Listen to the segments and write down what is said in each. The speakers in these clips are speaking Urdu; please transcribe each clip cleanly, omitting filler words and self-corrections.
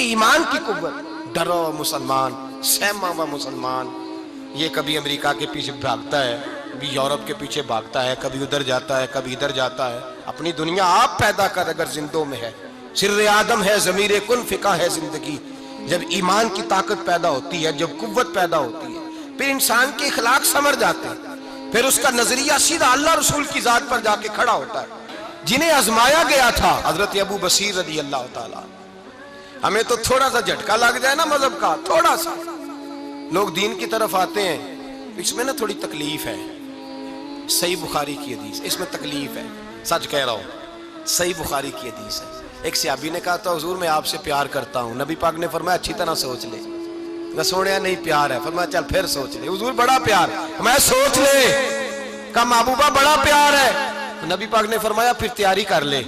ایمان کی قوت. ڈرو مسلمان، سہما ہوا مسلمان. یہ کبھی امریکہ کے پیچھے بھاگتا ہے، کبھی یورپ کے پیچھے بھاگتا ہے، کبھی ادھر جاتا ہے، کبھی ادھر جاتا ہے. اپنی دنیا آپ پیدا کر اگر زندوں میں ہے. سر آدم ہے ضمیر کن، فقہ ہے زندگی. جب ایمان کی طاقت پیدا ہوتی ہے، جب قوت پیدا ہوتی ہے، پھر انسان کے اخلاق سمر جاتے ہیں. پھر اس کا نظریہ سیدھا اللہ رسول کی ذات پر جا کے کھڑا ہوتا ہے. جنہیں آزمایا گیا تھا حضرت ابو بصیر رضی اللہ تعالیٰ. ہمیں تو تھوڑا سا جھٹکا لگ جائے نا مذہب کا، تھوڑا سا لوگ دین کی طرف آتے ہیں، اس میں نا تھوڑی تکلیف ہے. صحیح بخاری کی حدیث، اس میں تکلیف ہے، سچ کہہ رہا ہوں. صحیح بخاری کی حدیث ہے. ایک صحابی نے کہا تھا حضور میں آپ سے پیار کرتا ہوں. نبی پاک نے فرمایا اچھی طرح سوچ لے. میں سوڑیا نہیں پیار ہے. فرمایا چل پھر سوچ لے. حضور بڑا پیار. میں سوچ لے. کہا محبوبہ بڑا پیار ہے. نبی پاک نے فرمایا پھر تیاری کر لے.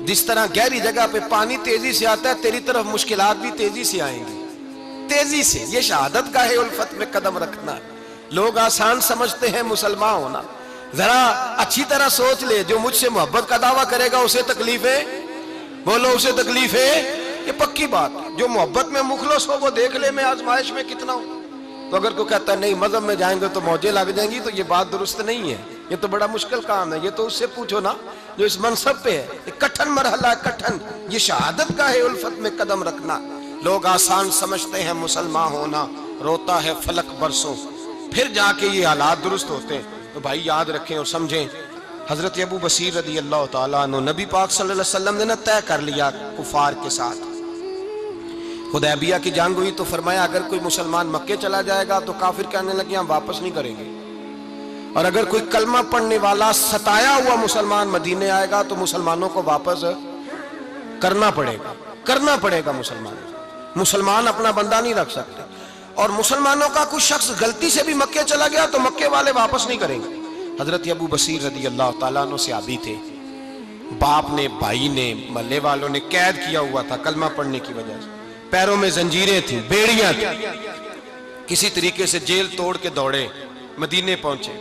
جس طرح گہری جگہ پہ پانی تیزی سے آتا ہے، تیری طرف مشکلات بھی تیزی سے آئیں گی، تیزی سے. یہ شہادت گاہ الفت میں قدم رکھنا ہے. لوگ آسان سمجھتے ہیں مسلمان ہونا. ذرا اچھی طرح سوچ لے. جو مجھ سے محبت کا دعویٰ کرے گا اسے تکلیف ہے. بولو اسے تکلیف ہے. یہ پکی بات. جو محبت میں مخلص ہو وہ دیکھ لے میں آزمائش میں کتنا ہوں. تو اگر کوئی کہتا ہے نہیں مذہب میں جائیں گے تو موجیں لگ جائیں گی، تو یہ بات درست نہیں ہے. یہ تو بڑا مشکل کام ہے. یہ تو اس سے پوچھو نا جو اس منصب پہ ہے. ایک کٹھن مرحلہ ہے، کٹھن. یہ شہادت گاہ الفت میں قدم رکھنا. لوگ آسان سمجھتے ہیں مسلمان ہونا، روتا ہے فلک برسوں، پھر جا کے یہ حالات درست ہوتے ہیں. تو بھائی یاد رکھیں اور سمجھیں، حضرت ابو بصیر رضی اللہ تعالیٰ عنہ نبی پاک صلی اللہ علیہ وسلم نے طے کر لیا کفار کے ساتھ. حدیبیہ کی جنگ ہوئی تو فرمایا اگر کوئی مسلمان مکے چلا جائے گا تو کافر کہنے لگے ہم واپس نہیں کریں گے، اور اگر کوئی کلمہ پڑھنے والا ستایا ہوا مسلمان مدینے آئے گا تو مسلمانوں کو واپس کرنا پڑے گا. مسلمان اپنا بندہ نہیں رکھ سکتے. اور مسلمانوں کا کوئی شخص غلطی سے بھی مکے چلا گیا تو مکے والے واپس نہیں کریں گے. حضرت ابو بصیر رضی اللہ تعالیٰ عنہ صحابی تھے. باپ نے، بھائی نے، محلے والوں نے قید کیا ہوا تھا کلمہ پڑھنے کی وجہ سے. پیروں میں زنجیریں تھیں، بیڑیاں تھیں. کسی طریقے سے جیل توڑ کے دوڑے مدینے پہنچے.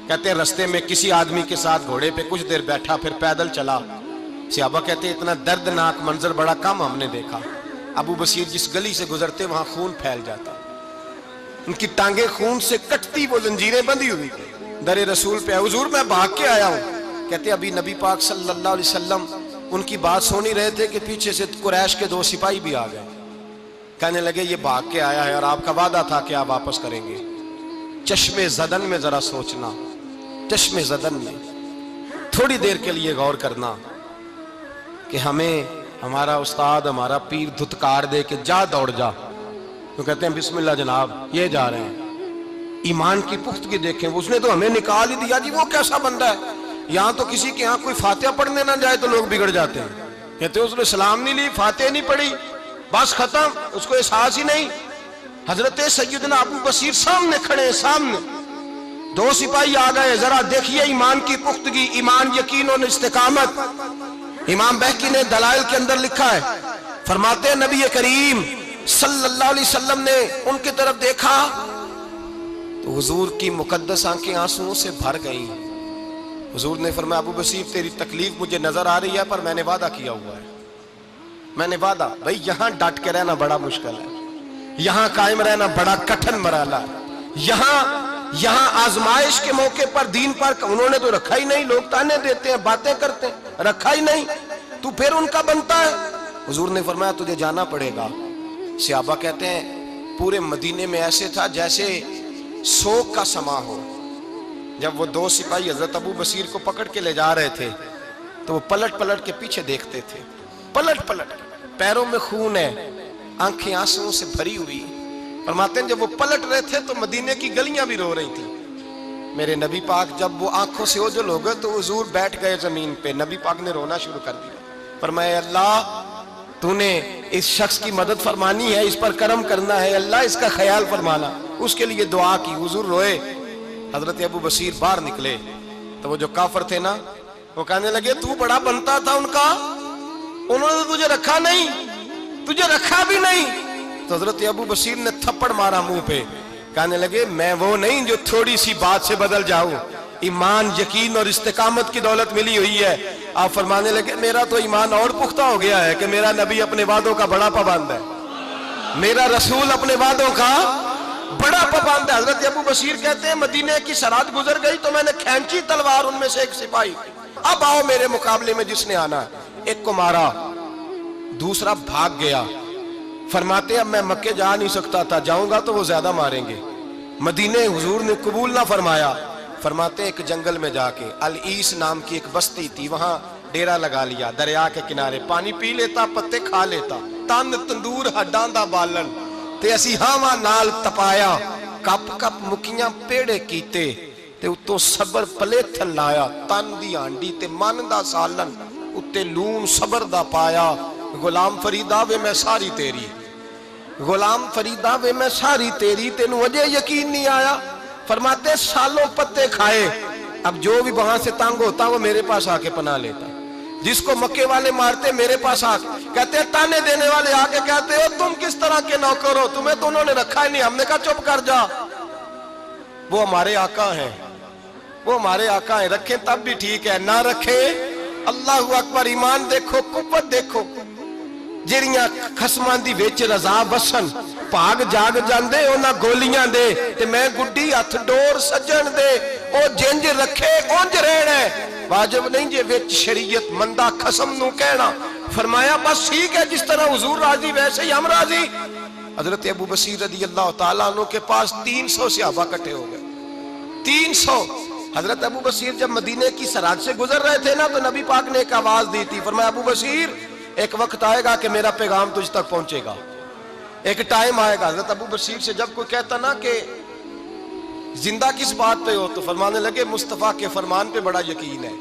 کہتے ہیں رستے میں کسی آدمی کے ساتھ گھوڑے پہ کچھ دیر بیٹھا، پھر پیدل چلا. صحابہ کہتے ہیں اتنا دردناک منظر بڑا کم ہم نے دیکھا. ابو بصیر جس گلی سے گزرتے وہاں خون پھیل جاتا، ان کی ٹانگیں خون سے کٹتی، وہ زنجیریں بندھی ہوئی تھی. در رسول پہ حضور میں بھاگ کے آیا ہوں. کہتے ابھی نبی پاک صلی اللہ علیہ وسلم ان کی بات سن ہی رہے تھے کہ پیچھے سے قریش کے 2 سپاہی بھی آ گئے. کہنے لگے یہ بھاگ کے آیا ہے اور آپ کا وعدہ تھا کہ آپ واپس کریں گے. چشم زدن میں ذرا سوچنا، چشم زدن میں تھوڑی دیر کے لیے غور کرنا کہ ہمیں ہمارا استاد، ہمارا پیر دھتکار دے کہ جا دوڑ جا، تو کہتے ہیں بسم اللہ جناب یہ جا رہے ہیں. ایمان کی پختگی دیکھیں. اس نے تو ہمیں نکال ہی دیا جی. وہ کیسا بندہ ہے. یہاں تو کسی کے یہاں کوئی فاتحہ پڑھنے نہ جائے تو لوگ بگڑ جاتے ہیں. کہتے ہیں اس نے سلام نہیں لی، فاتحہ نہیں پڑھی، بس ختم، اس کو احساس ہی نہیں. حضرت سیدنا ابو بصیر سامنے کھڑے، سامنے 2 سپاہی آ گئے. ذرا دیکھیے ایمان کی پختگی، ایمان، یقین اور استقامت. امام بہقی نے دلائل کے اندر لکھا ہے، فرماتے ہیں نبی کریم صلی اللہ علیہ وسلم نے ان کی طرف دیکھا تو حضور کی مقدس آنکھیں آنسوؤں سے بھر گئیں. حضور نے فرمایا ابو بصیر تیری تکلیف مجھے نظر آ رہی ہے، پر میں نے وعدہ کیا ہوا ہے. میں نے وعدہ. بھائی یہاں ڈٹ کے رہنا بڑا مشکل ہے، یہاں قائم رہنا بڑا کٹھن مرحلہ ہے. یہاں آزمائش کے موقع پر دین پر انہوں نے تو رکھا ہی نہیں. لوگ تانے دیتے ہیں، باتیں کرتے ہیں، رکھا ہی نہیں، تو پھر ان کا بنتا ہے. حضور نے فرمایا تجھے جانا پڑے گا. صحابہ کہتے ہیں پورے مدینے میں ایسے تھا جیسے سوگ کا سما ہو. جب وہ 2 سپاہی حضرت ابو بصیر کو پکڑ کے لے جا رہے تھے تو وہ پلٹ پلٹ کے پیچھے دیکھتے تھے، پلٹ پلٹ. پیروں میں خون ہے، آنکھیں آنسوؤں سے بھری ہوئی. فرماتے ہیں جب وہ پلٹ رہے تھے تو مدینے کی گلیاں بھی رو رہی تھیں. میرے نبی پاک جب وہ آنکھوں سے اوجھل ہو گئے تو حضور بیٹھ گئے زمین پہ. نبی پاک نے رونا شروع کر دیا. فرمایا اللہ تو نے اس شخص کی مدد فرمانی ہے، اس پر کرم کرنا ہے، اللہ اس کا خیال فرمانا. اس کے لیے دعا کی. حضور روئے. حضرت ابو بصیر باہر نکلے تو وہ جو کافر تھے نا وہ کہنے لگے تو بڑا بنتا تھا ان کا، انہوں نے تجھے رکھا نہیں، تجھے رکھا بھی نہیں. تو حضرت ابو بصیر نے تھپڑ مارا منہ پہ. کہنے لگے میں وہ نہیں جو تھوڑی سی بات سے بدل جاؤں. ایمان، یقین اور استقامت کی دولت ملی ہوئی ہے. آپ فرمانے لگے میرا تو ایمان اور پختہ ہو گیا ہے کہ میرا نبی اپنے وعدوں کا بڑا پابند ہے. میرا رسول اپنے وعدوں کا بڑا پابند ہے۔ حضرت ابو بصیر کہتے ہیں مدینے کی سرحد گزر گئی تو میں نے کھینچی تلوار ان میں سے ایک سپاہی، اب آؤ میرے مقابلے میں جس نے آنا ہے۔ ایک کو مارا، دوسرا بھاگ گیا۔ فرماتے اب میں مکے جا نہیں سکتا تھا، جاؤں گا تو وہ زیادہ ماریں گے، مدینے حضور نے قبول نہ فرمایا۔ فرماتے ایک جنگل میں جا کے العیس نام کی ایک بستی تھی، وہاں ڈیرا لگا لیا، دریا کے کنارے، پانی پی لیتا، پتے کھا لیتا، تن تندور ہڈاں دا بالن تے اسی ہاواں نال تپایا، کپ کپ مکیاں پیڑے کیتے تے اتوں صبر پلیتھن لایا، تن دی ہانڈی تے من دا سالن اتے لون صبر دا پایا۔ غلام فریدا وے میں ساری تیری، غلام فریدا وے میں ساری تیری، تینوں وجہ یقین نہیں آیا۔ فرماتے سالوں پتے کھائے، اب جو بھی وہاں سے تنگ ہوتا وہ میرے پاس آ کے پناہ لیتا، جس کو مکے والے مارتے میرے پاس آ کے کہتے تانے دینے والے آ کے کہتے ہو تم کس طرح کے نوکر ہو، تمہیں تو انہوں نے رکھا ہی نہیں۔ ہم نے کہا چپ کر جا، وہ ہمارے آقا ہیں، وہ ہمارے آقا ہیں، رکھیں تب بھی ٹھیک ہے، نہ رکھیں اللہ اکبر۔ ایمان دیکھو، قوت دیکھو، جیڑیاں خسماں دی وچ رضا بسن، پاگ جاگ جاندے اونا گولیاں دے تے میں گڈی ہتھ ڈور سجن دے، او جنج رکھے اونج رہنا ہے، واجب نہیں جے وچ شریعت مندہ خسم نو کہنا۔ فرمایا بس ٹھیک ہے، جس طرح حضور راضی ویسے ہی ہم راضی۔ حضرت ابو بصیر رضی اللہ تعالیٰ عنہ کے پاس 300 صحابہ کٹھے ہو گئے، 300۔ حضرت ابو بصیر جب مدینے کی سرحد سے گزر رہے تھے نا تو نبی پاک نے ایک آواز دی تھی، فرمایا ابو بصیر ایک وقت آئے گا کہ میرا پیغام تجھ تک پہنچے گا، ایک ٹائم آئے گا۔ حضرت ابو بصیر سے جب کوئی کہتا نا کہ زندہ کس بات پہ ہو تو فرمانے لگے مصطفیٰ کے فرمان پہ بڑا یقین ہے،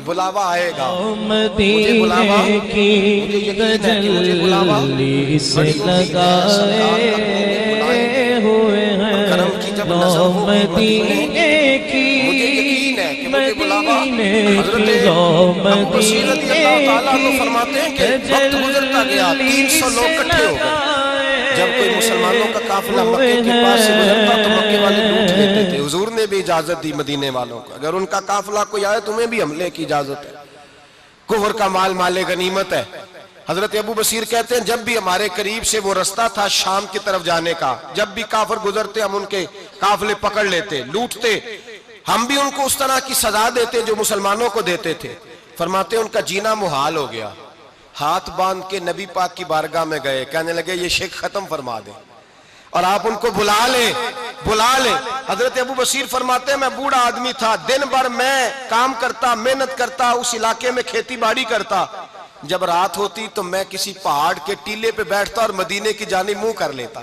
بلاوا آئے گا، مجھے بلاوا، مجھے یقین ہے کہ مجھے بلاوا بڑی ہوئے ہیں، کرم کی جب نظر ہو مدینے کی، مجھے یقین ہے کہ مجھے بلاوا۔ حضرت ابو بصیر رضی اللہ تعالیٰ عنہ فرماتے ہیں کہ وقت گزرتا گیا، 300 لوگ کٹھے ہو گئے۔ جب کوئی مسلمانوں کا قافلہ مکے کے پاس سے گزرتا تو مکے والے لوٹ لیتے تھے۔ حضور نے بھی اجازت دی مدینے والوں کو، اگر ان کا قافلہ کوئی آئے تمہیں بھی حملے کی اجازت ہے، کفر کا مال مال غنیمت ہے۔ حضرت ابو بصیر کہتے ہیں جب بھی ہمارے قریب سے وہ رستہ تھا شام کی طرف جانے کا، جب بھی کافر گزرتے ہم ان کے قافلے پکڑ لیتے، لوٹتے، ہم بھی ان کو اس طرح کی سزا دیتے جو مسلمانوں کو دیتے تھے۔ فرماتے ان کا جینا محال ہو گیا، ہاتھ باندھ کے نبی پاک کی بارگاہ میں گئے، کہنے لگے یہ شرک ختم فرما دیں اور آپ ان کو بلا لیں، بلا لیں۔ حضرت ابو بصیر فرماتے ہیں میں بوڑھا آدمی تھا، دن بھر میں کام کرتا، محنت کرتا، اس علاقے میں کھیتی باڑی کرتا، جب رات ہوتی تو میں کسی پہاڑ کے ٹیلے پہ بیٹھتا اور مدینے کی جانب منہ کر لیتا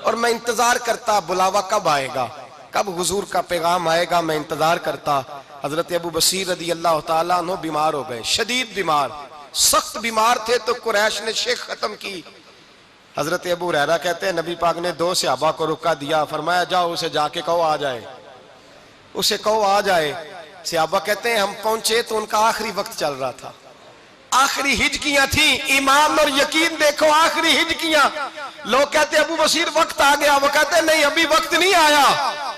اور میں انتظار کرتا بلاوا کب آئے گا، کب حضور کا پیغام آئے گا، میں انتظار کرتا۔ حضرت ابو بصیر رضی اللہ تعالیٰ عنہ بیمار ہو گئے، شدید بیمار، سخت بیمار تھے تو قریش نے شیخ ختم کی۔ حضرت ابو ہریرہ کہتے ہیں نبی پاک نے 2 صحابہ کو رکا دیا، فرمایا جاؤ اسے جا کے کہو آ جائے، اسے کہو آ جائے۔ صحابہ کہتے ہیں ہم پہنچے تو ان کا آخری وقت چل رہا تھا، آخری ہجکیاں تھیں، ایمان اور یقین دیکھو، آخری ہجکیاں۔ لوگ کہتے ابو بصیر وقت آ گیا، وہ کہتے ہیں نہیں ابھی وقت نہیں آیا،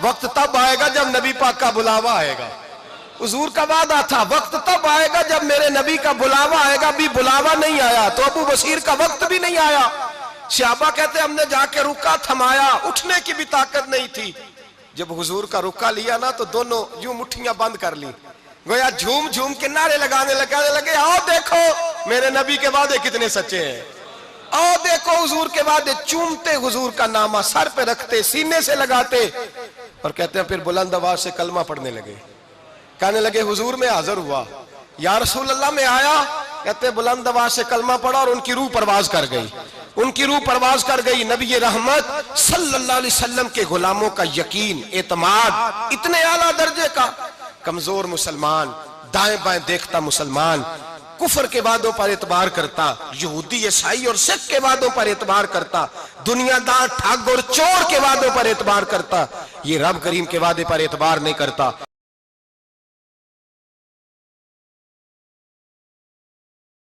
وقت تب آئے گا جب نبی پاک کا بلاوا آئے گا۔ حضور کا وعدہ تھا وقت تب آئے گا جب میرے نبی کا بلاوا آئے گا، ابھی بلاوا نہیں آیا تو ابو بصیر کا وقت بھی نہیں آیا۔ صحابہ کہتے ہم نے جا کے رکا تھمایا، اٹھنے کی بھی طاقت نہیں تھی۔ جب حضور کا رکا لیا نا تو دونوں یوں مٹھیاں بند کر لی، گویا جھوم جھوم کے نعرے لگانے لگے آؤ دیکھو میرے نبی کے وعدے کتنے سچے ہیں، آؤ دیکھو حضور کے وعدے۔ چومتے حضور کا نامہ سر پہ رکھتے، سینے سے لگاتے اور کہتے ہیں پھر بلند آواز سے کلمہ پڑھنے لگے، کہنے لگے حضور میں حاضر ہوا، یا رسول اللہ میں آیا، کہتے بلند آواز سے کلمہ پڑھا اور ان کی روح پرواز کر گئی، ان کی روح پرواز کر گئی۔ نبی رحمت صلی اللہ علیہ وسلم کے غلاموں کا یقین، اعتماد اتنے اعلیٰ درجے کا، کمزور مسلمان، دائیں بائیں دیکھتا مسلمان، کفر کے وعدوں پر اعتبار کرتا، یہودی عیسائی اور سکھ کے وعدوں پر اعتبار کرتا، دنیا دار ٹھگ اور چور کے وعدوں پر اعتبار کرتا، یہ رب کریم کے وعدے پر اعتبار نہیں کرتا۔